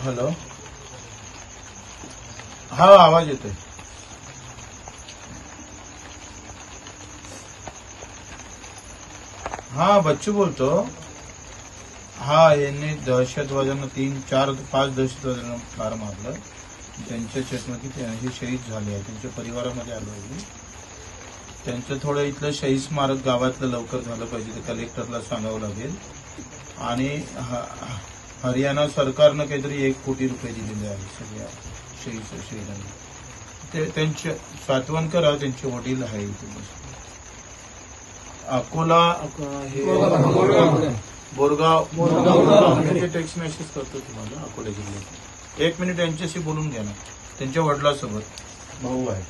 Hello, हा आवाज येतोय. हा बच्चू बोलतो. हा यांनी दहशतवाद्यांना 3-4-5 दहशतवाद्यांना ठार मारलं. त्यांच्या चकमकीत हे शहीद झाले आहे. त्यांच्या परिवारामध्ये आलो आहे. त्यांचं थोडं इथलं शहीद स्मारक गावातलं लवकर झालं पाहिजे, ते कलेक्टरला सांगावं लागेल. आणि हरियाणा सरकारनं काहीतरी 1 कोटी रुपये दिलेले आहेत सगळ्या शहीदांना. ते त्यांचे सातवण करा. त्यांचे वडील आहे इथे. अकोला, बोरगाव टेक्स्ट मेसेज करतो तुम्हाला. अकोला जिल्ह्यात 1 मिनिट यांच्याशी बोलून घ्या ना. त्यांच्या वडिलांसोबत भाऊ आहे.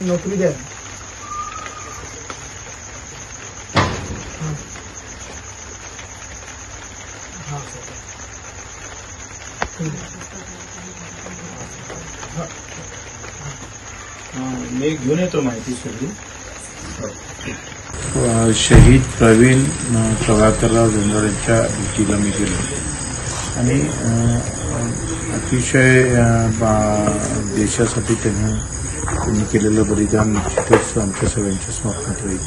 नोकरी द्या. मी घेऊन येतो माहिती सगळी. शहीद प्रवीण प्रभाकरराव जोंधळेंच्या भेटीला मी गेलो आणि अतिशय देशासाठी त्यांनी केलेलं बलिदान निश्चितच आमच्या सगळ्यांच्या स्मरणात राहील.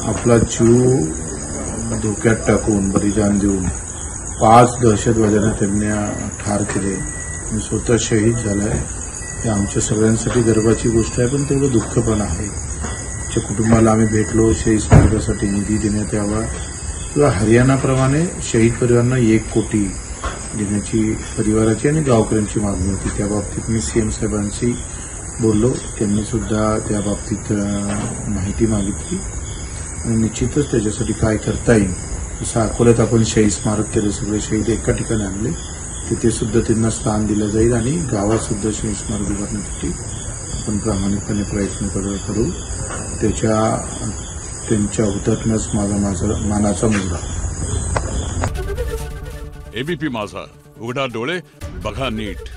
आपला जीव धोक्यात टाकून बलिदान देऊन 5 दहशतवाद्यांना त्यांनी ठार केले आणि स्वतः शहीद झालाय. हे आमच्या सगळ्यांसाठी गर्वाची गोष्ट आहे, पण तेवढं दुःख पण आहे. त्यांच्या कुटुंबाला आम्ही भेटलो. शहीद स्मारकासाठी निधी देण्यात यावा किंवा हरियाणाप्रमाणे शहीद परिवारांना 1 कोटी देण्याची परिवाराची आणि गावकऱ्यांची मागणी होती. त्या बाबतीत मी सीएम साहेबांशी बोललो. त्यांनी सुद्धा त्या बाबतीत माहिती मागितली आणि निश्चितच त्याच्यासाठी काय करता येईल. जसं अकोल्यात आपण शहीद स्मारक केलं, सगळे शहीद एका ठिकाणी आणले, तिथे सुद्धा त्यांना स्थान दिलं जाईल आणि गावात सुद्धा शहीद स्मारक उभारण्यासाठी आपण प्रामाणिकपणे प्रयत्न करू. त्यांच्या हुतात्म्यास माझा मानाचा मुलगा. एबीपी माझा, उघडा डोळे बघा नीट.